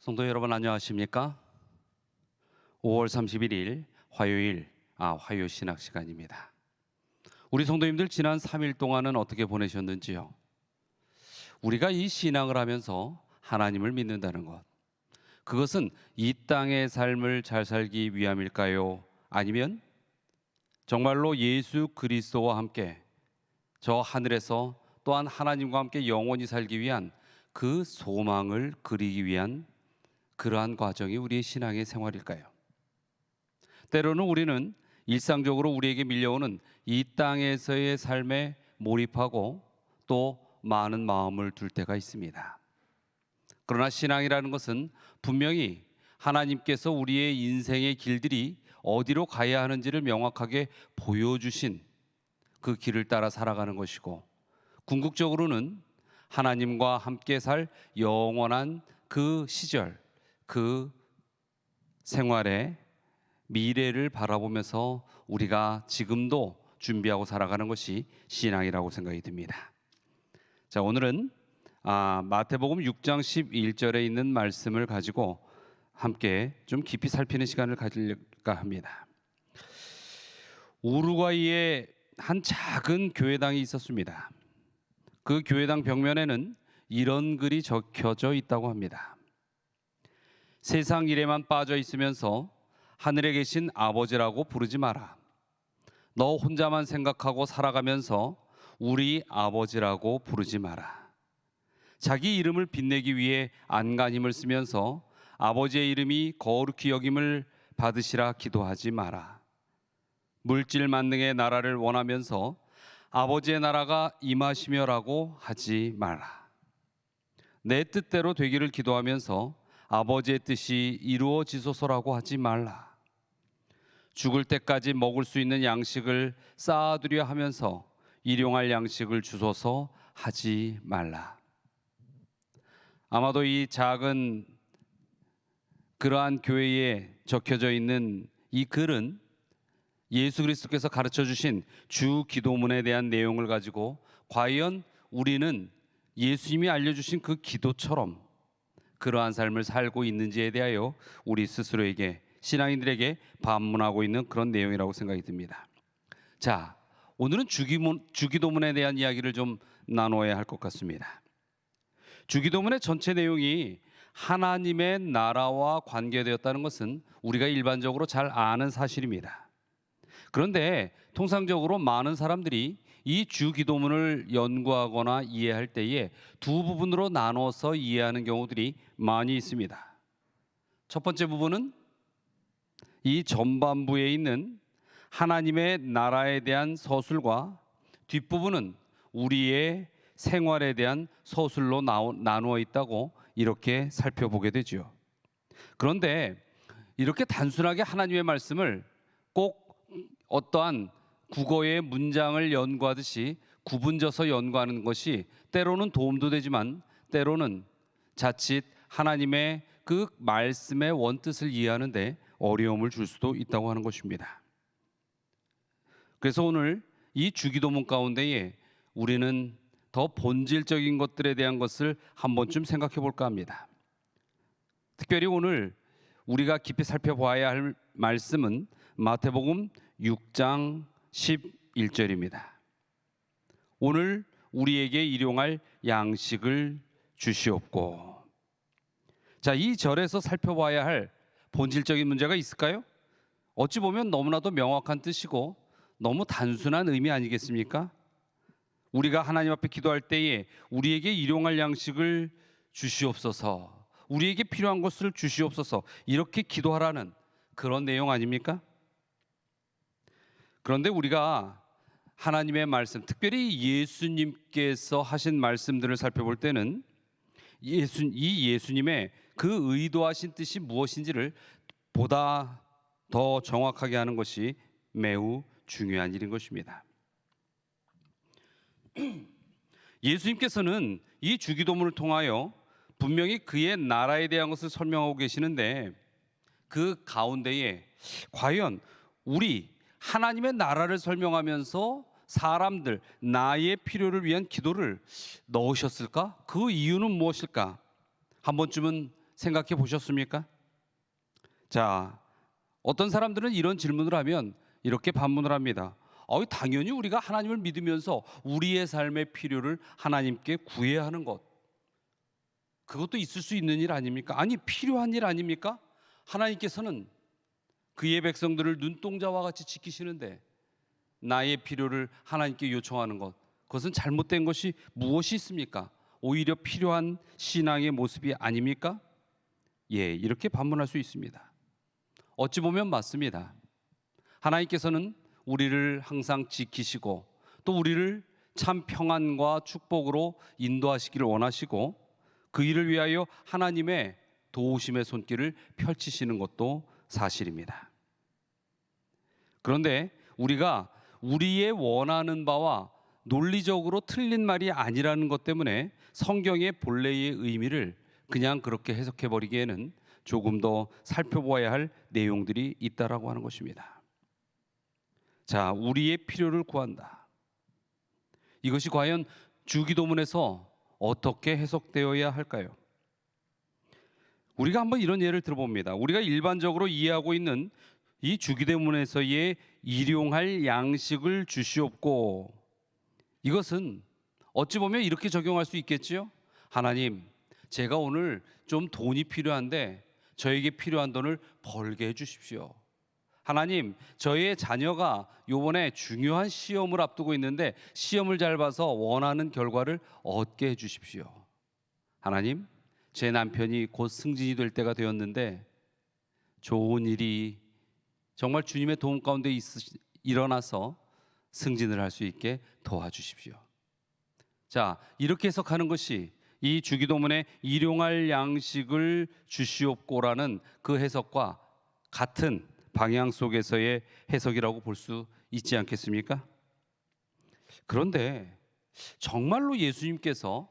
성도 여러분 안녕하십니까? 5월 31일 화요일 화요 신학 시간입니다. 우리 성도님들 지난 3일 동안은 어떻게 보내셨는지요? 우리가 이 신앙을 하면서 하나님을 믿는다는 것, 그것은 이 땅의 삶을 잘 살기 위함일까요? 아니면 정말로 예수 그리스도와 함께 저 하늘에서 또한 하나님과 함께 영원히 살기 위한 그 소망을 그리기 위한 그러한 과정이 우리의 신앙의 생활일까요? 때로는 우리는 일상적으로 우리에게 밀려오는 이 땅에서의 삶에 몰입하고 또 많은 마음을 둘 때가 있습니다. 그러나 신앙이라는 것은 분명히 하나님께서 우리의 인생의 길들이 어디로 가야 하는지를 명확하게 보여주신 그 길을 따라 살아가는 것이고, 궁극적으로는 하나님과 함께 살 영원한 그 시절, 그 생활의 미래를 바라보면서 우리가 지금도 준비하고 살아가는 것이 신앙이라고 생각이 듭니다. 자, 오늘은 마태복음 6장 11절에 있는 말씀을 가지고 함께 좀 깊이 살피는 시간을 가질까 합니다. 우루과이에 한 작은 교회당이 있었습니다. 그 교회당 벽면에는 이런 글이 적혀져 있다고 합니다. 세상 일에만 빠져 있으면서 하늘에 계신 아버지라고 부르지 마라. 너 혼자만 생각하고 살아가면서 우리 아버지라고 부르지 마라. 자기 이름을 빛내기 위해 안간힘을 쓰면서 아버지의 이름이 거룩히 여김을 받으시라 기도하지 마라. 물질 만능의 나라를 원하면서 아버지의 나라가 임하시며라고 하지 마라. 내 뜻대로 되기를 기도하면서 아버지의 뜻이 이루어지소서라고 하지 말라. 죽을 때까지 먹을 수 있는 양식을 쌓아두려 하면서 일용할 양식을 주소서 하지 말라. 아마도 이 작은 그러한 교회에 적혀져 있는 이 글은 예수 그리스도께서 가르쳐 주신 주 기도문에 대한 내용을 가지고 과연 우리는 예수님이 알려주신 그 기도처럼 그러한 삶을 살고 있는지에 대하여 우리 스스로에게, 신앙인들에게 반문하고 있는 그런 내용이라고 생각이 듭니다. 자, 오늘은 주기도문에 대한 이야기를 좀 나눠야 할 것 같습니다. 주기도문의 전체 내용이 하나님의 나라와 관계되었다는 것은 우리가 일반적으로 잘 아는 사실입니다. 그런데 통상적으로 많은 사람들이 이 주기도문을 연구하거나 이해할 때에 두 부분으로 나눠서 이해하는 경우들이 많이 있습니다. 첫 번째 부분은 이 전반부에 있는 하나님의 나라에 대한 서술과 뒷부분은 우리의 생활에 대한 서술로 나누어 있다고 이렇게 살펴보게 되죠. 그런데 이렇게 단순하게 하나님의 말씀을 꼭 어떠한 국어의 문장을 연구하듯이 구분져서 연구하는 것이 때로는 도움도 되지만 때로는 자칫 하나님의 그 말씀의 원뜻을 이해하는 데 어려움을 줄 수도 있다고 하는 것입니다. 그래서 오늘 이 주기도문 가운데에 우리는 더 본질적인 것들에 대한 것을 한 번쯤 생각해 볼까 합니다. 특별히 오늘 우리가 깊이 살펴봐야 할 말씀은 마태복음 6장 11절입니다. 오늘 우리에게 일용할 양식을 주시옵고. 자, 이 절에서 살펴봐야 할 본질적인 문제가 있을까요? 어찌 보면 너무나도 명확한 뜻이고 너무 단순한 의미 아니겠습니까? 우리가 하나님 앞에 기도할 때에 우리에게 일용할 양식을 주시옵소서, 우리에게 필요한 것을 주시옵소서, 이렇게 기도하라는 그런 내용 아닙니까? 그런데 우리가 하나님의 말씀, 특별히 예수님께서 하신 말씀들을 살펴볼 때는 예수님의 그 의도하신 뜻이 무엇인지를 보다 더 정확하게 하는 것이 매우 중요한 일인 것입니다. 예수님께서는 이 주기도문을 통하여 분명히 그의 나라에 대한 것을 설명하고 계시는데 그 가운데에 과연 우리 하나님의 나라를 설명하면서 사람들, 나의 필요를 위한 기도를 넣으셨을까? 그 이유는 무엇일까? 한 번쯤은 생각해 보셨습니까? 자, 어떤 사람들은 이런 질문을 하면 이렇게 반문을 합니다. 당연히 우리가 하나님을 믿으면서 우리의 삶의 필요를 하나님께 구해야 하는 것, 그것도 있을 수 있는 일 아닙니까? 아니, 필요한 일 아닙니까? 하나님께서는 그의 백성들을 눈동자와 같이 지키시는데 나의 필요를 하나님께 요청하는 것, 그것은 잘못된 것이 무엇이 있습니까? 오히려 필요한 신앙의 모습이 아닙니까? 예, 이렇게 반문할 수 있습니다. 어찌 보면 맞습니다. 하나님께서는 우리를 항상 지키시고 또 우리를 참 평안과 축복으로 인도하시기를 원하시고 그 일을 위하여 하나님의 도우심의 손길을 펼치시는 것도 사실입니다. 그런데 우리가 우리의 원하는 바와 논리적으로 틀린 말이 아니라는 것 때문에 성경의 본래의 의미를 그냥 그렇게 해석해 버리기에는 조금 더 살펴봐야 할 내용들이 있다라고 하는 것입니다. 자, 우리의 필요를 구한다. 이것이 과연 주기도문에서 어떻게 해석되어야 할까요? 우리가 한번 이런 예를 들어봅니다. 우리가 일반적으로 이해하고 있는 이 주기도문에서의 일용할 양식을 주시옵고, 이것은 어찌 보면 이렇게 적용할 수 있겠지요. 하나님, 제가 오늘 좀 돈이 필요한데 저에게 필요한 돈을 벌게 해주십시오. 하나님, 저희의 자녀가 요번에 중요한 시험을 앞두고 있는데 시험을 잘 봐서 원하는 결과를 얻게 해주십시오. 하나님, 제 남편이 곧 승진이 될 때가 되었는데 좋은 일이 정말 주님의 도움 가운데 일어나서 승진을 할 수 있게 도와주십시오. 자, 이렇게 해석하는 것이 이 주기도문의 일용할 양식을 주시옵고라는 그 해석과 같은 방향 속에서의 해석이라고 볼 수 있지 않겠습니까? 그런데 정말로 예수님께서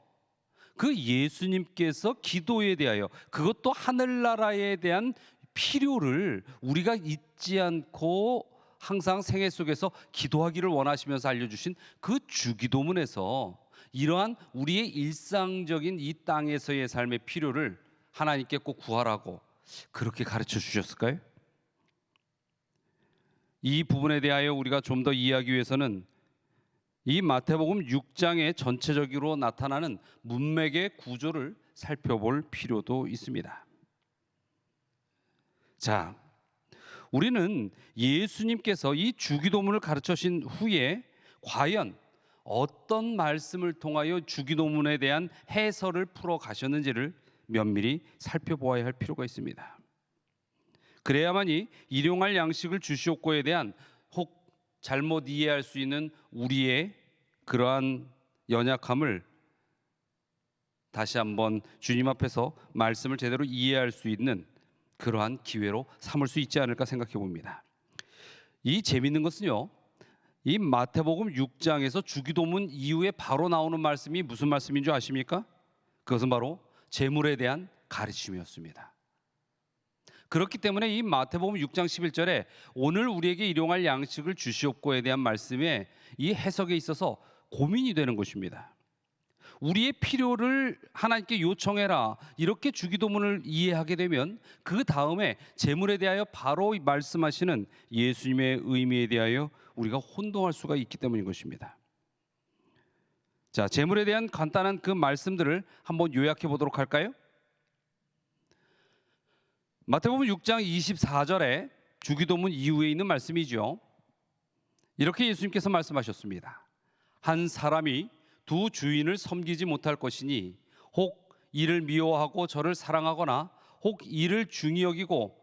기도에 대하여, 그것도 하늘나라에 대한 필요를 우리가 잊지 않고 항상 생애 속에서 기도하기를 원하시면서 알려주신 그 주기도문에서 이러한 우리의 일상적인 이 땅에서의 삶의 필요를 하나님께 꼭 구하라고 그렇게 가르쳐 주셨을까요? 이 부분에 대하여 우리가 좀 더 이해하기 위해서는 이 마태복음 6장에 전체적으로 나타나는 문맥의 구조를 살펴볼 필요도 있습니다. 자, 우리는 예수님께서 이 주기도문을 가르쳐 주신 후에 과연 어떤 말씀을 통하여 주기도문에 대한 해설을 풀어 가셨는지를 면밀히 살펴보아야 할 필요가 있습니다. 그래야만이 일용할 양식을 주시옵고에 대한 혹 잘못 이해할 수 있는 우리의 그러한 연약함을 다시 한번 주님 앞에서 말씀을 제대로 이해할 수 있는 그러한 기회로 삼을 수 있지 않을까 생각해 봅니다. 이 재미있는 것은요, 이 마태복음 6장에서 주기도문 이후에 바로 나오는 말씀이 무슨 말씀인 줄 아십니까? 그것은 바로 재물에 대한 가르침이었습니다. 그렇기 때문에 이 마태복음 6장 11절에 오늘 우리에게 일용할 양식을 주시옵고에 대한 말씀에 이 해석에 있어서 고민이 되는 것입니다. 우리의 필요를 하나님께 요청해라, 이렇게 주기도문을 이해하게 되면 그 다음에 재물에 대하여 바로 말씀하시는 예수님의 의미에 대하여 우리가 혼동할 수가 있기 때문인 것입니다. 자, 재물에 대한 간단한 그 말씀들을 한번 요약해 보도록 할까요? 마태복음 6장 24절에 주기도문 이후에 있는 말씀이죠. 이렇게 예수님께서 말씀하셨습니다. 한 사람이 두 주인을 섬기지 못할 것이니 혹 이를 미워하고 저를 사랑하거나 혹 이를 중히 여기고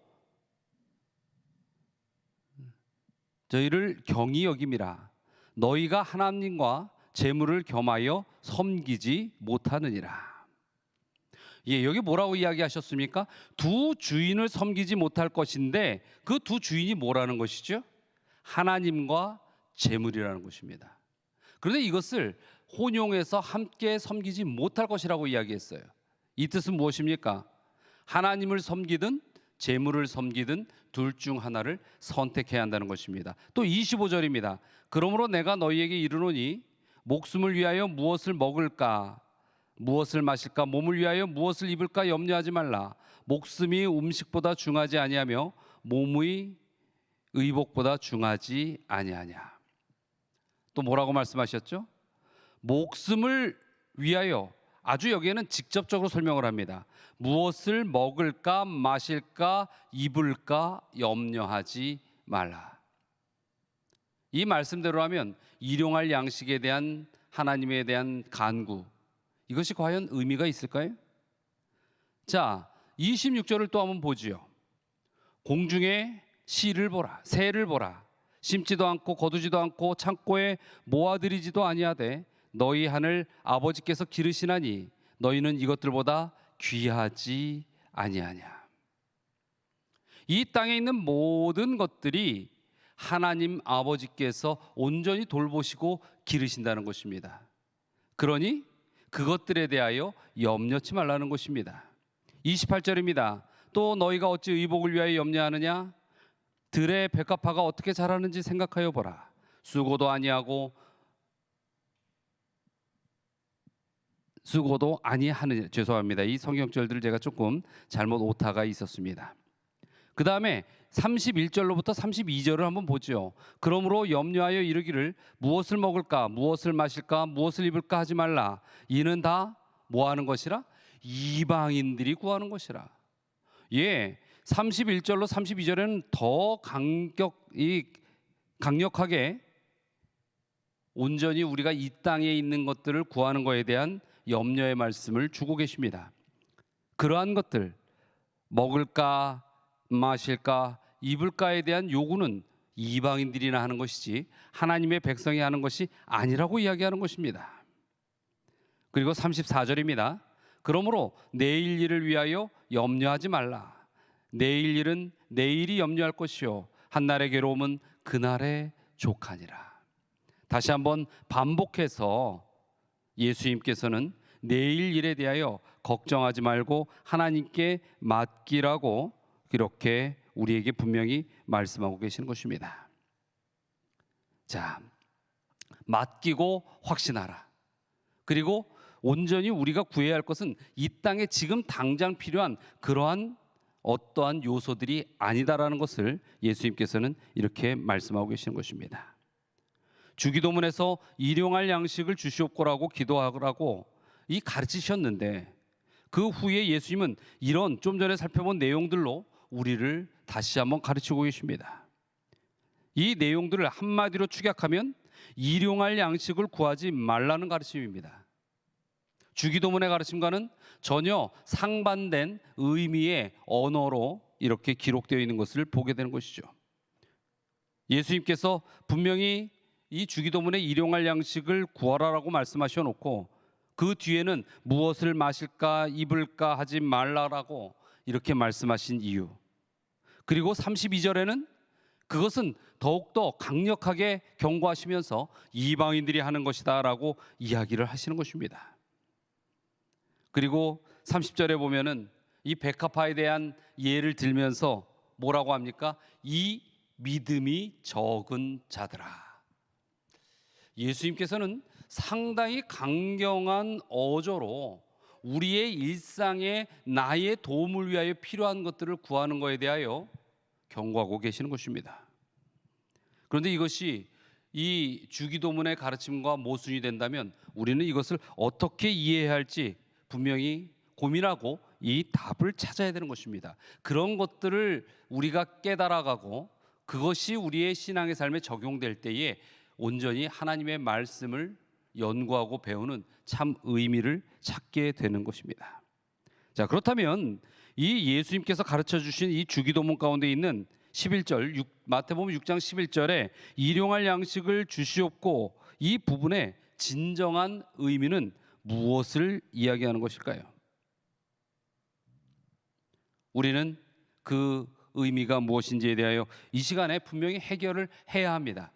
저희를 경히 여김이라. 너희가 하나님과 재물을 겸하여 섬기지 못하느니라. 예, 여기 뭐라고 이야기하셨습니까? 두 주인을 섬기지 못할 것인데 그 두 주인이 뭐라는 것이죠? 하나님과 재물이라는 것입니다. 그런데 이것을 혼용해서 함께 섬기지 못할 것이라고 이야기했어요. 이 뜻은 무엇입니까? 하나님을 섬기든 재물을 섬기든 둘 중 하나를 선택해야 한다는 것입니다. 또 25절입니다. 그러므로 내가 너희에게 이르노니 목숨을 위하여 무엇을 먹을까, 무엇을 마실까, 몸을 위하여 무엇을 입을까 염려하지 말라. 목숨이 음식보다 중하지 아니하며 몸의 의복보다 중하지 아니하냐. 또 뭐라고 말씀하셨죠? 목숨을 위하여, 아주 여기에는 직접적으로 설명을 합니다. 무엇을 먹을까, 마실까, 입을까 염려하지 말라. 이 말씀대로 하면 일용할 양식에 대한 하나님에 대한 간구, 이것이 과연 의미가 있을까요? 자, 26절을 또 한번 보지요. 공중에 씨를 보라, 새를 보라. 심지도 않고 거두지도 않고 창고에 모아들이지도 아니하되 너희 하늘 아버지께서 기르시나니 너희는 이것들보다 귀하지 아니하냐. 이 땅에 있는 모든 것들이 하나님 아버지께서 온전히 돌보시고 기르신다는 것입니다. 그러니 그것들에 대하여 염려치 말라는 것입니다. 28절입니다. 또 너희가 어찌 의복을 위하여 염려하느냐? 들의 백합화가 어떻게 자라는지 생각하여 보라. 수고도 아니하느냐. 죄송합니다. 이 성경절들을 제가 조금 잘못 오타가 있었습니다. 그 다음에 31절로부터 32절을 한번 보죠. 그러므로 염려하여 이르기를 무엇을 먹을까 무엇을 마실까 무엇을 입을까 하지 말라. 이는 다 뭐 하는 것이라? 이방인들이 구하는 것이라. 예, 31절로 32절에는 더 강력하게 온전히 우리가 이 땅에 있는 것들을 구하는 것에 대한 염려의 말씀을 주고 계십니다. 그러한 것들, 먹을까 마실까 입을까에 대한 요구는 이방인들이나 하는 것이지 하나님의 백성이 하는 것이 아니라고 이야기하는 것입니다. 그리고 34절입니다. 그러므로 내일 일을 위하여 염려하지 말라. 내일 일은 내일이 염려할 것이요 한날의 괴로움은 그날의 족하니라. 다시 한번 반복해서 예수님께서는 내일 일에 대하여 걱정하지 말고 하나님께 맡기라고 이렇게 우리에게 분명히 말씀하고 계시는 것입니다. 자, 맡기고 확신하라. 그리고 온전히 우리가 구해야 할 것은 이 땅에 지금 당장 필요한 그러한 어떠한 요소들이 아니다라는 것을 예수님께서는 이렇게 말씀하고 계시는 것입니다. 주기도문에서 일용할 양식을 주시옵고라고 기도하라고 가르치셨는데 그 후에 예수님은 이런 좀 전에 살펴본 내용들로 우리를 다시 한번 가르치고 계십니다. 이 내용들을 한마디로 축약하면 일용할 양식을 구하지 말라는 가르침입니다. 주기도문의 가르침과는 전혀 상반된 의미의 언어로 이렇게 기록되어 있는 것을 보게 되는 것이죠. 예수님께서 분명히 이 주기도문에 일용할 양식을 구하라라고 말씀하셔 놓고 그 뒤에는 무엇을 마실까 입을까 하지 말라라고 이렇게 말씀하신 이유, 그리고 32절에는 그것은 더욱더 강력하게 경고하시면서 이방인들이 하는 것이다 라고 이야기를 하시는 것입니다. 그리고 30절에 보면은 이 백합화에 대한 예를 들면서 뭐라고 합니까? 이 믿음이 적은 자들아. 예수님께서는 상당히 강경한 어조로 우리의 일상에 나의 도움을 위하여 필요한 것들을 구하는 것에 대하여 경고하고 계시는 것입니다. 그런데 이것이 이 주기도문의 가르침과 모순이 된다면 우리는 이것을 어떻게 이해해야 할지 분명히 고민하고 이 답을 찾아야 되는 것입니다. 그런 것들을 우리가 깨달아가고 그것이 우리의 신앙의 삶에 적용될 때에 온전히 하나님의 말씀을 연구하고 배우는 참 의미를 찾게 되는 것입니다. 자, 그렇다면 이 예수님께서 가르쳐 주신 이 주기도문 가운데 있는 11절 마태복음 6장 11절에 일용할 양식을 주시옵고 이 부분의 진정한 의미는 무엇을 이야기하는 것일까요? 우리는 그 의미가 무엇인지에 대하여 이 시간에 분명히 해결을 해야 합니다.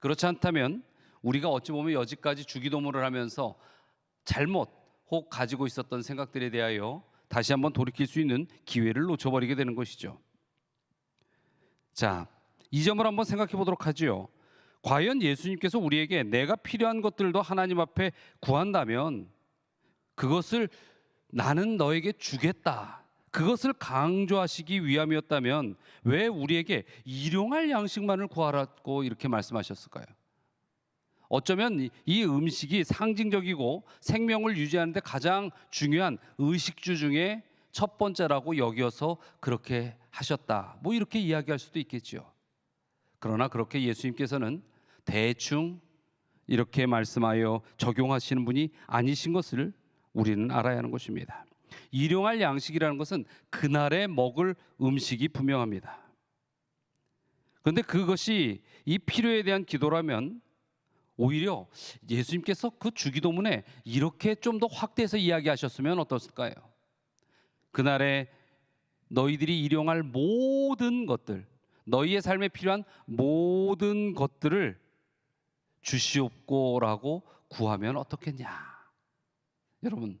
그렇지 않다면 우리가 어찌 보면 여지까지 주기도문을 하면서 잘못 혹 가지고 있었던 생각들에 대하여 다시 한번 돌이킬 수 있는 기회를 놓쳐버리게 되는 것이죠. 자, 이 점을 한번 생각해 보도록 하지요. 과연 예수님께서 우리에게 내가 필요한 것들도 하나님 앞에 구한다면 그것을 나는 너에게 주겠다, 그것을 강조하시기 위함이었다면 왜 우리에게 일용할 양식만을 구하라고 이렇게 말씀하셨을까요? 어쩌면 이 음식이 상징적이고 생명을 유지하는 데 가장 중요한 의식주 중에 첫 번째라고 여겨서 그렇게 하셨다, 뭐 이렇게 이야기할 수도 있겠죠. 그러나 그렇게 예수님께서는 대충 이렇게 말씀하여 적용하시는 분이 아니신 것을 우리는 알아야 하는 것입니다. 일용할 양식이라는 것은 그날에 먹을 음식이 분명합니다. 그런데 그것이 이 필요에 대한 기도라면 오히려 예수님께서 그 주기도문에 이렇게 좀 더 확대해서 이야기하셨으면 어떻을까요? 그날에 너희들이 일용할 모든 것들, 너희의 삶에 필요한 모든 것들을 주시옵고라고 구하면 어떻겠냐. 여러분,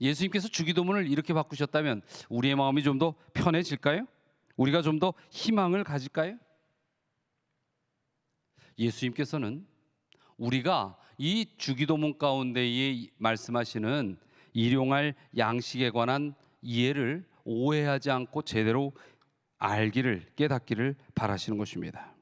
예수님께서 주기도문을 이렇게 바꾸셨다면 우리의 마음이 좀 더 편해질까요? 우리가 좀 더 희망을 가질까요? 예수님께서는 우리가 이 주기도문 가운데에 말씀하시는 일용할 양식에 관한 이해를 오해하지 않고 제대로 알기를, 깨닫기를 바라시는 것입니다.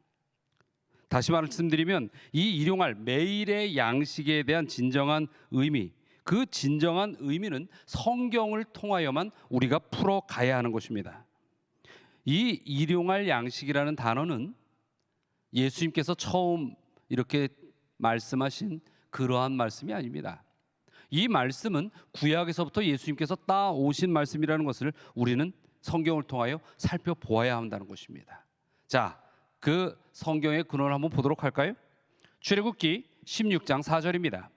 다시 말씀드리면 이 일용할 매일의 양식에 대한 진정한 의미, 그 진정한 의미는 성경을 통하여만 우리가 풀어가야 하는 것입니다. 이 일용할 양식이라는 단어는 예수님께서 처음 이렇게 말씀하신 그러한 말씀이 아닙니다. 이 말씀은 구약에서부터 예수님께서 따오신 말씀이라는 것을 우리는 성경을 통하여 살펴보아야 한다는 것입니다. 자, 그 성경의 근원을 한번 보도록 할까요? 출애굽기 16장 4절입니다.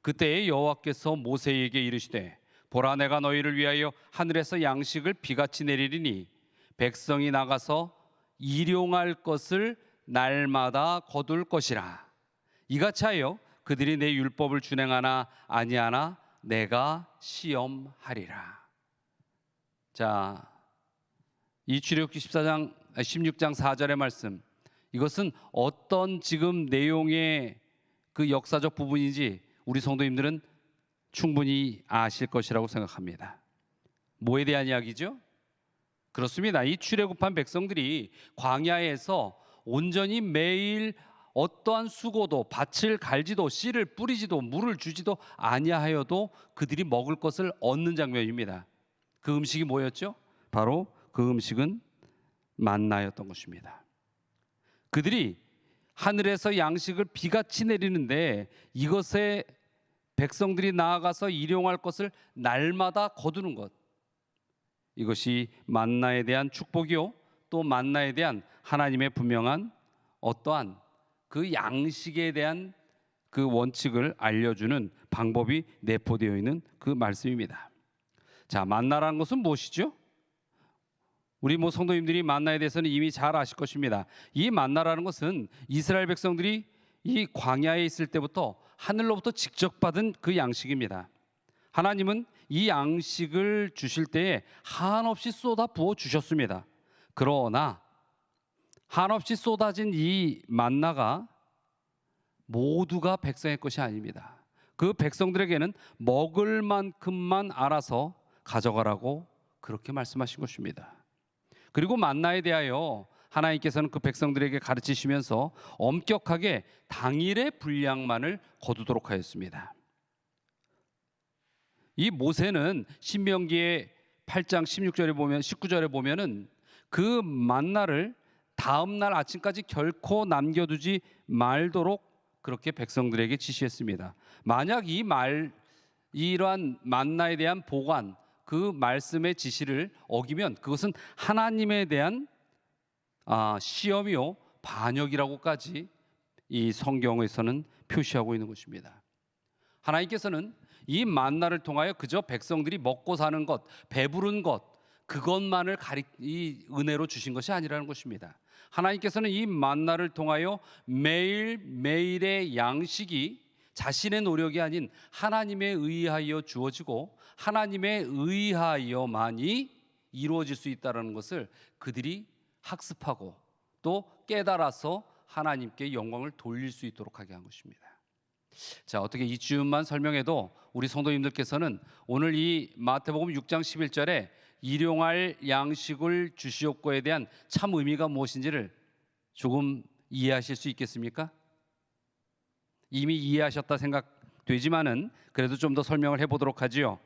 그때에 여호와께서 모세에게 이르시되 보라, 내가 너희를 위하여 하늘에서 양식을 비같이 내리리니 백성이 나가서 일용할 것을 날마다 거둘 것이라. 이같이 하여 그들이 내 율법을 준행하나 아니하나 내가 시험하리라. 자, 이 출애굽기 16장 4절의 말씀, 이것은 어떤 지금 내용의 그 역사적 부분인지 우리 성도님들은 충분히 아실 것이라고 생각합니다. 뭐에 대한 이야기죠? 그렇습니다. 이 출애굽한 백성들이 광야에서 온전히 매일 어떠한 수고도 밭을 갈지도 씨를 뿌리지도 물을 주지도 아니하여도 그들이 먹을 것을 얻는 장면입니다. 그 음식이 뭐였죠? 바로 그 음식은 만나였던 것입니다. 그들이 하늘에서 양식을 비같이 내리는데 이것에 백성들이 나아가서 일용할 것을 날마다 거두는 것, 이것이 만나에 대한 축복이요, 또 만나에 대한 하나님의 분명한 어떠한 그 양식에 대한 그 원칙을 알려주는 방법이 내포되어 있는 그 말씀입니다. 자, 만나라는 것은 무엇이죠? 우리 성도님들이 만나에 대해서는 이미 잘 아실 것입니다. 이 만나라는 것은 이스라엘 백성들이 이 광야에 있을 때부터 하늘로부터 직접 받은 그 양식입니다. 하나님은 이 양식을 주실 때에 한없이 쏟아 부어 주셨습니다. 그러나 한없이 쏟아진 이 만나가 모두가 백성의 것이 아닙니다. 그 백성들에게는 먹을 만큼만 알아서 가져가라고 그렇게 말씀하신 것입니다. 그리고 만나에 대하여 하나님께서는 그 백성들에게 가르치시면서 엄격하게 당일의 분량만을 거두도록 하였습니다. 이 모세는 신명기의 8장 16절에 보면 19절에 보면은 그 만나를 다음 날 아침까지 결코 남겨두지 말도록 그렇게 백성들에게 지시했습니다. 만약 이러한 만나에 대한 보관, 그 말씀의 지시를 어기면 그것은 하나님에 대한 시험이요 반역이라고까지 이 성경에서는 표시하고 있는 것입니다. 하나님께서는 이 만나를 통하여 그저 백성들이 먹고 사는 것, 배부른 것, 그것만을 이 은혜로 주신 것이 아니라는 것입니다. 하나님께서는 이 만나를 통하여 매일매일의 양식이 자신의 노력이 아닌 하나님에 의하여 주어지고 하나님에 의하여만이 이루어질 수 있다는 것을 그들이 학습하고 또 깨달아서 하나님께 영광을 돌릴 수 있도록 하게 한 것입니다. 자, 어떻게 이쯤만 설명해도 우리 성도님들께서는 오늘 이 마태복음 6장 11절에 일용할 양식을 주시옵고에 대한 참 의미가 무엇인지를 조금 이해하실 수 있겠습니까? 이미 이해하셨다 생각되지만은 그래도 좀 더 설명을 해보도록 하지요.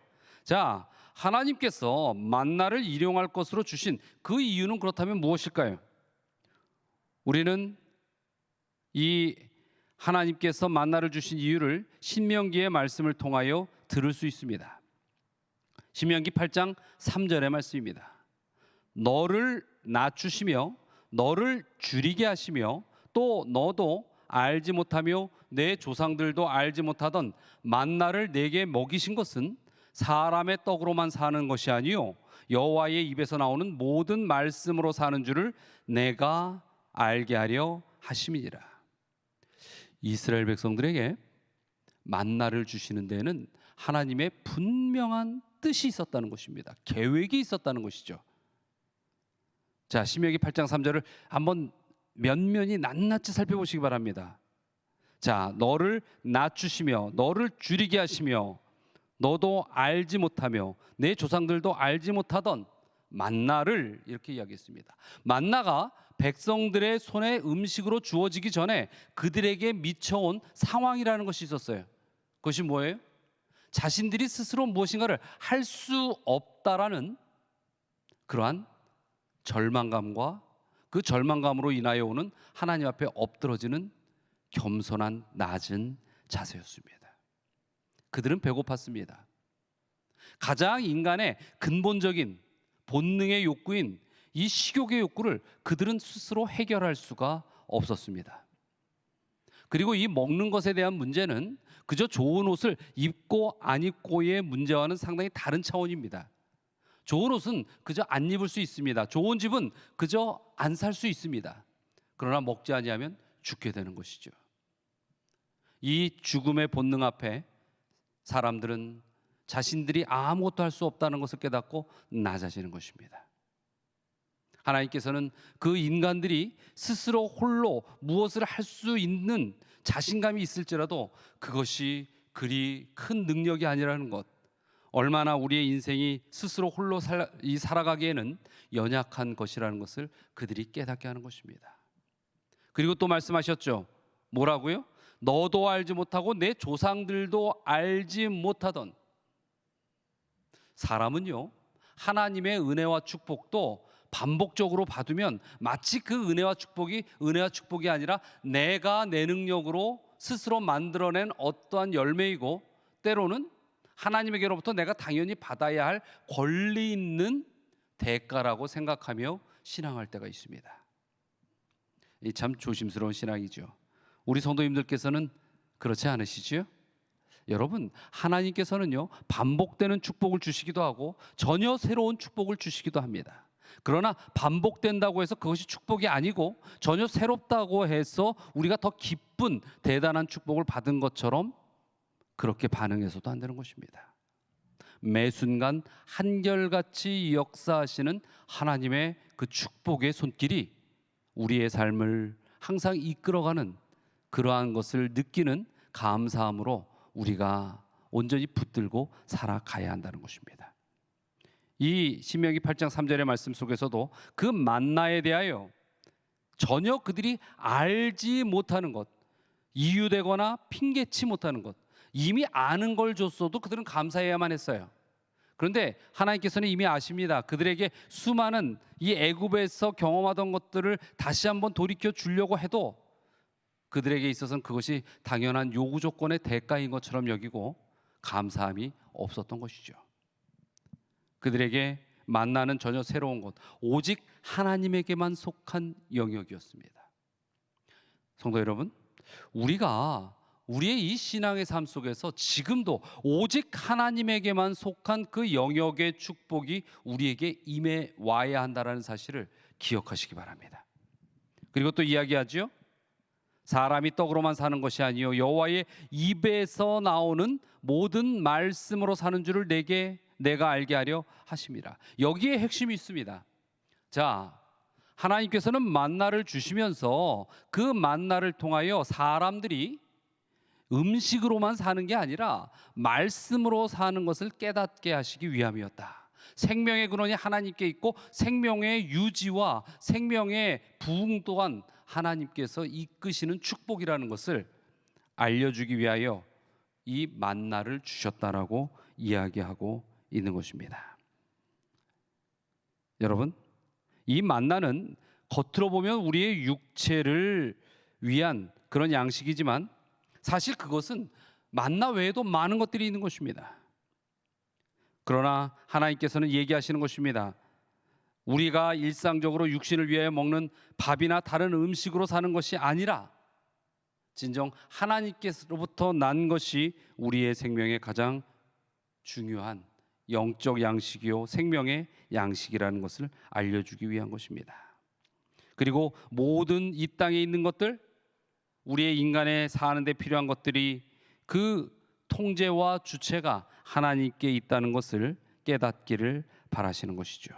자, 하나님께서 만나를 일용할 것으로 주신 그 이유는 그렇다면 무엇일까요? 우리는 이 하나님께서 만나를 주신 이유를 신명기의 말씀을 통하여 들을 수 있습니다. 신명기 8장 3절의 말씀입니다. 너를 낮추시며 너를 줄이게 하시며 또 너도 알지 못하며 내 조상들도 알지 못하던 만나를 내게 먹이신 것은 사람의 떡으로만 사는 것이 아니요 여호와의 입에서 나오는 모든 말씀으로 사는 줄을 내가 알게 하려 하심이니라. 이스라엘 백성들에게 만나를 주시는 데는 하나님의 분명한 뜻이 있었다는 것입니다. 계획이 있었다는 것이죠. 자, 신명기 8장 3절을 한번 면면히 낱낱이 살펴보시기 바랍니다. 자, 너를 낮추시며 너를 줄이게 하시며 너도 알지 못하며 내 조상들도 알지 못하던 만나를 이렇게 이야기했습니다. 만나가 백성들의 손에 음식으로 주어지기 전에 그들에게 미쳐온 상황이라는 것이 있었어요. 그것이 뭐예요? 자신들이 스스로 무엇인가를 할 수 없다라는 그러한 절망감과 그 절망감으로 인하여 오는 하나님 앞에 엎드러지는 겸손한 낮은 자세였습니다. 그들은 배고팠습니다. 가장 인간의 근본적인 본능의 욕구인 이 식욕의 욕구를 그들은 스스로 해결할 수가 없었습니다. 그리고 이 먹는 것에 대한 문제는 그저 좋은 옷을 입고 안 입고의 문제와는 상당히 다른 차원입니다. 좋은 옷은 그저 안 입을 수 있습니다. 좋은 집은 그저 안 살 수 있습니다. 그러나 먹지 아니하면 죽게 되는 것이죠. 이 죽음의 본능 앞에 사람들은 자신들이 아무것도 할 수 없다는 것을 깨닫고 낮아지는 것입니다. 하나님께서는 그 인간들이 스스로 홀로 무엇을 할 수 있는 자신감이 있을지라도 그것이 그리 큰 능력이 아니라는 것, 얼마나 우리의 인생이 스스로 홀로 살아가기에는 연약한 것이라는 것을 그들이 깨닫게 하는 것입니다. 그리고 또 말씀하셨죠. 뭐라고요? 너도 알지 못하고 내 조상들도 알지 못하던. 사람은요, 하나님의 은혜와 축복도 반복적으로 받으면 마치 그 은혜와 축복이 아니라 내가 내 능력으로 스스로 만들어낸 어떠한 열매이고, 때로는 하나님에게로부터 내가 당연히 받아야 할 권리 있는 대가라고 생각하며 신앙할 때가 있습니다. 이 참 조심스러운 신앙이죠. 우리 성도님들께서는 그렇지 않으시지요? 여러분, 하나님께서는요, 반복되는 축복을 주시기도 하고 전혀 새로운 축복을 주시기도 합니다. 그러나 반복된다고 해서 그것이 축복이 아니고 전혀 새롭다고 해서 우리가 더 기쁜 대단한 축복을 받은 것처럼 그렇게 반응해서도 안 되는 것입니다. 매 순간 한결같이 역사하시는 하나님의 그 축복의 손길이 우리의 삶을 항상 이끌어가는 그러한 것을 느끼는 감사함으로 우리가 온전히 붙들고 살아가야 한다는 것입니다. 이 신명기 8장 3절의 말씀 속에서도 그 만나에 대하여 전혀 그들이 알지 못하는 것, 이유되거나 핑계치 못하는 것, 이미 아는 걸 줬어도 그들은 감사해야만 했어요. 그런데 하나님께서는 이미 아십니다. 그들에게 수많은 이 애굽에서 경험하던 것들을 다시 한번 돌이켜 주려고 해도 그들에게 있어서는 그것이 당연한 요구 조건의 대가인 것처럼 여기고 감사함이 없었던 것이죠. 그들에게 만나는 전혀 새로운 것, 오직 하나님에게만 속한 영역이었습니다. 성도 여러분, 우리가 우리의 이 신앙의 삶 속에서 지금도 오직 하나님에게만 속한 그 영역의 축복이 우리에게 임해 와야 한다는 사실을 기억하시기 바랍니다. 그리고 또 이야기하죠. 사람이 떡으로만 사는 것이 아니요 여호와의 입에서 나오는 모든 말씀으로 사는 줄을 내가 알게 하려 하심이라. 여기에 핵심이 있습니다. 자, 하나님께서는 만나를 주시면서 그 만나를 통하여 사람들이 음식으로만 사는 게 아니라 말씀으로 사는 것을 깨닫게 하시기 위함이었다. 생명의 근원이 하나님께 있고 생명의 유지와 생명의 부흥 또한 하나님께서 이끄시는 축복이라는 것을 알려주기 위하여 이 만나를 주셨다라고 이야기하고 있는 것입니다. 여러분, 이 만나는 겉으로 보면 우리의 육체를 위한 그런 양식이지만 사실 그것은 만나 외에도 많은 것들이 있는 것입니다. 그러나 하나님께서는 얘기하시는 것입니다. 우리가 일상적으로 육신을 위해 먹는 밥이나 다른 음식으로 사는 것이 아니라 진정 하나님께로부터 난 것이 우리의 생명의 가장 중요한 영적 양식이요 생명의 양식이라는 것을 알려주기 위한 것입니다. 그리고 모든 이 땅에 있는 것들, 우리의 인간의 사는 데 필요한 것들이 그 통제와 주체가 하나님께 있다는 것을 깨닫기를 바라시는 것이죠.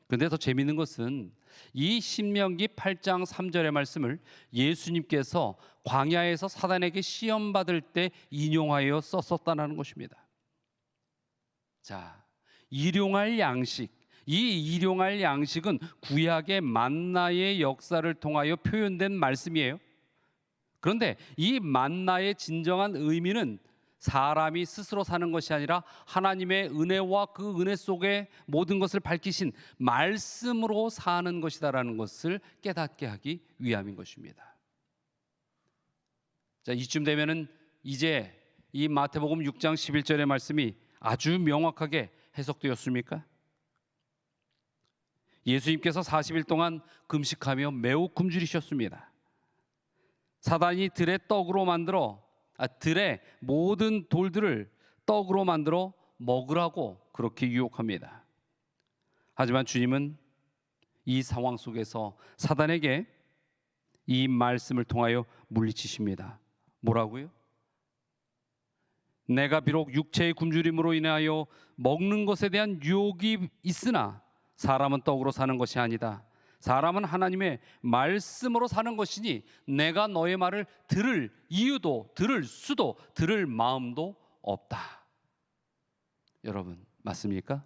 그런데 더 재미있는 것은 이 신명기 8장 3절의 말씀을 예수님께서 광야에서 사단에게 시험받을 때 인용하여 썼었다는 것입니다. 자, 일용할 양식, 이 일용할 양식은 구약의 만나의 역사를 통하여 표현된 말씀이에요. 그런데 이 만나의 진정한 의미는 사람이 스스로 사는 것이 아니라 하나님의 은혜와 그 은혜 속에 모든 것을 밝히신 말씀으로 사는 것이다라는 것을 깨닫게 하기 위함인 것입니다. 자, 이쯤 되면은 이제 이 마태복음 6장 11절의 말씀이 아주 명확하게 해석되었습니까? 예수님께서 40일 동안 금식하며 매우 굶주리셨습니다. 사단이 들의 모든 돌들을 떡으로 만들어 먹으라고 그렇게 유혹합니다. 하지만 주님은 이 상황 속에서 사단에게 이 말씀을 통하여 물리치십니다. 뭐라고요? 내가 비록 육체의 굶주림으로 인하여 먹는 것에 대한 유혹이 있으나 사람은 떡으로 사는 것이 아니다. 사람은 하나님의 말씀으로 사는 것이니 내가 너의 말을 들을 이유도 들을 수도 들을 마음도 없다. 여러분, 맞습니까?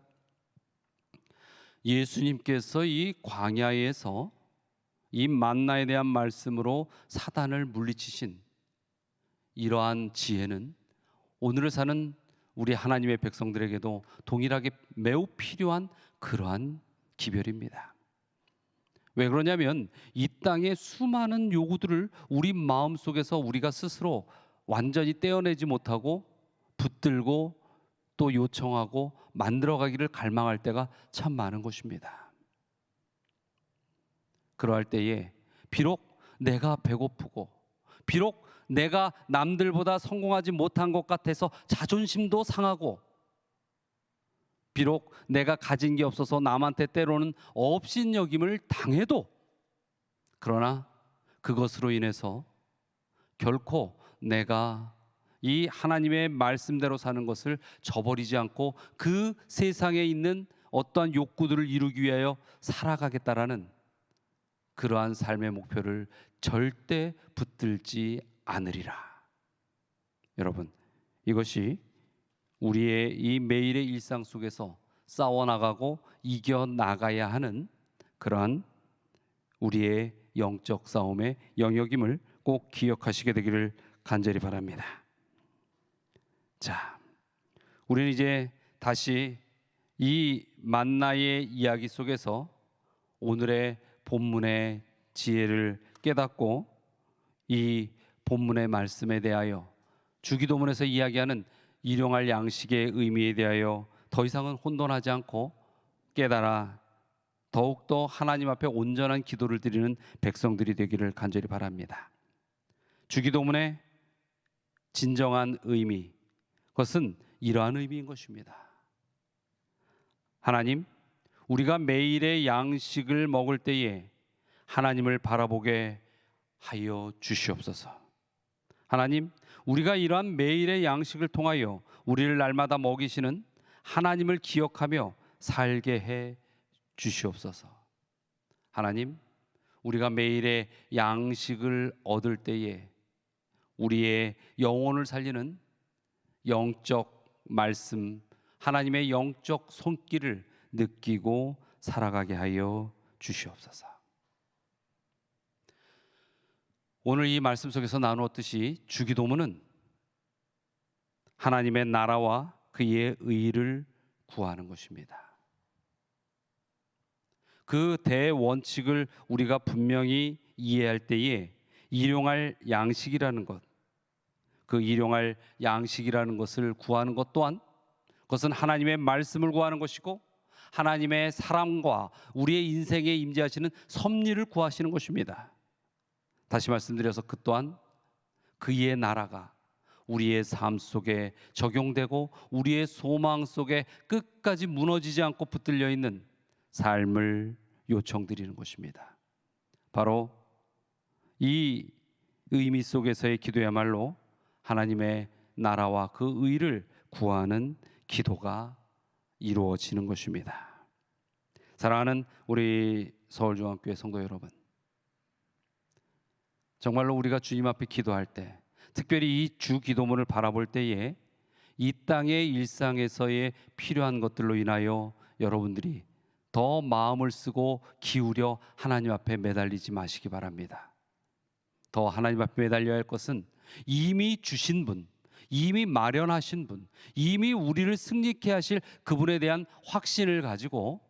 예수님께서 이 광야에서 이 만나에 대한 말씀으로 사단을 물리치신 이러한 지혜는 오늘을 사는 우리 하나님의 백성들에게도 동일하게 매우 필요한 그러한 기별입니다. 왜 그러냐면 이 땅의 수많은 요구들을 우리 마음속에서 우리가 스스로 완전히 떼어내지 못하고 붙들고 또 요청하고 만들어가기를 갈망할 때가 참 많은 것입니다. 그러할 때에 비록 내가 배고프고 비록 내가 남들보다 성공하지 못한 것 같아서 자존심도 상하고 비록 내가 가진 게 없어서 남한테 때로는 업신여김을 당해도 그러나 그것으로 인해서 결코 내가 이 하나님의 말씀대로 사는 것을 저버리지 않고 그 세상에 있는 어떠한 욕구들을 이루기 위하여 살아가겠다라는 그러한 삶의 목표를 절대 붙들지 않으리라. 여러분, 이것이 우리의 이 매일의 일상 속에서 싸워나가고 이겨나가야 하는 그러한 우리의 영적 싸움의 영역임을 꼭 기억하시게 되기를 간절히 바랍니다. 자, 우리는 이제 다시 이 만나의 이야기 속에서 오늘의 본문의 지혜를 깨닫고 이 본문의 말씀에 대하여 주기도문에서 이야기하는 일용할 양식의 의미에 대하여 더 이상은 혼돈하지 않고 깨달아 더욱더 하나님 앞에 온전한 기도를 드리는 백성들이 되기를 간절히 바랍니다. 주기도문의 진정한 의미, 그것은 이러한 의미인 것입니다. 하나님, 우리가 매일의 양식을 먹을 때에 하나님을 바라보게 하여 주시옵소서. 하나님, 우리가 이러한 매일의 양식을 통하여 우리를 날마다 먹이시는 하나님을 기억하며 살게 해 주시옵소서. 하나님, 우리가 매일의 양식을 얻을 때에 우리의 영혼을 살리는 영적 말씀, 하나님의 영적 손길을 느끼고 살아가게 하여 주시옵소서. 오늘 이 말씀 속에서 나누었듯이 주기도문은 하나님의 나라와 그의 의를 구하는 것입니다. 그 대원칙을 우리가 분명히 이해할 때에 일용할 양식이라는 것, 그 일용할 양식이라는 것을 구하는 것 또한 그것은 하나님의 말씀을 구하는 것이고 하나님의 사랑과 우리의 인생에 임재하시는 섭리를 구하시는 것입니다. 다시 말씀드려서 그 또한 그의 나라가 우리의 삶 속에 적용되고 우리의 소망 속에 끝까지 무너지지 않고 붙들려 있는 삶을 요청드리는 것입니다. 바로 이 의미 속에서의 기도야말로 하나님의 나라와 그 의를 구하는 기도가 이루어지는 것입니다. 사랑하는 우리 서울중앙교회 성도 여러분, 정말로 우리가 주님 앞에 기도할 때, 특별히 이 주기도문을 바라볼 때에 이 땅의 일상에서의 필요한 것들로 인하여 여러분들이 더 마음을 쓰고 기울여 하나님 앞에 매달리지 마시기 바랍니다. 더 하나님 앞에 매달려야 할 것은 이미 주신 분, 이미 마련하신 분, 이미 우리를 승리케 하실 그분에 대한 확신을 가지고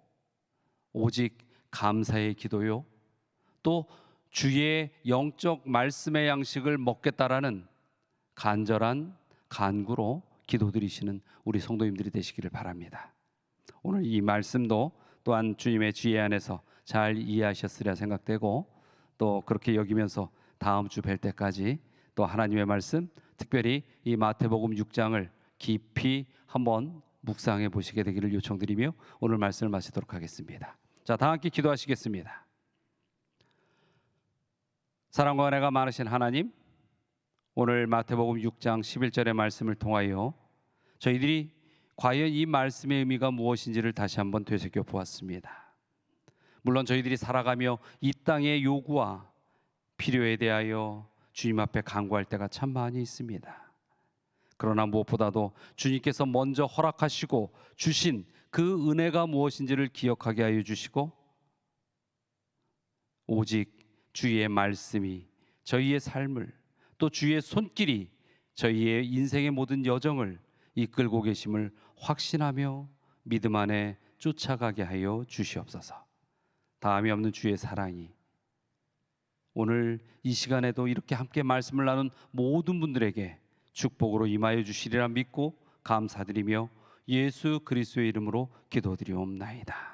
오직 감사의 기도요, 또 주의 영적 말씀의 양식을 먹겠다라는 간절한 간구로 기도드리시는 우리 성도님들이 되시기를 바랍니다. 오늘 이 말씀도 또한 주님의 지혜 안에서 잘 이해하셨으리라 생각되고, 또 그렇게 여기면서 다음 주 뵐 때까지 또 하나님의 말씀, 특별히 이 마태복음 6장을 깊이 한번 묵상해 보시게 되기를 요청드리며 오늘 말씀을 마치도록 하겠습니다. 자, 다 함께 기도하시겠습니다. 사랑과 은혜가 많으신 하나님, 오늘 마태복음 6장 11절의 말씀을 통하여 저희들이 과연 이 말씀의 의미가 무엇인지를 다시 한번 되새겨 보았습니다. 물론 저희들이 살아가며 이 땅의 요구와 필요에 대하여 주님 앞에 간구할 때가 참 많이 있습니다. 그러나 무엇보다도 주님께서 먼저 허락하시고 주신 그 은혜가 무엇인지를 기억하게 하여 주시고, 오직 주의 말씀이 저희의 삶을, 또 주의 손길이 저희의 인생의 모든 여정을 이끌고 계심을 확신하며 믿음 안에 쫓아가게 하여 주시옵소서. 다함이 없는 주의 사랑이 오늘 이 시간에도 이렇게 함께 말씀을 나눈 모든 분들에게 축복으로 임하여 주시리라 믿고 감사드리며 예수 그리스도의 이름으로 기도드리옵나이다.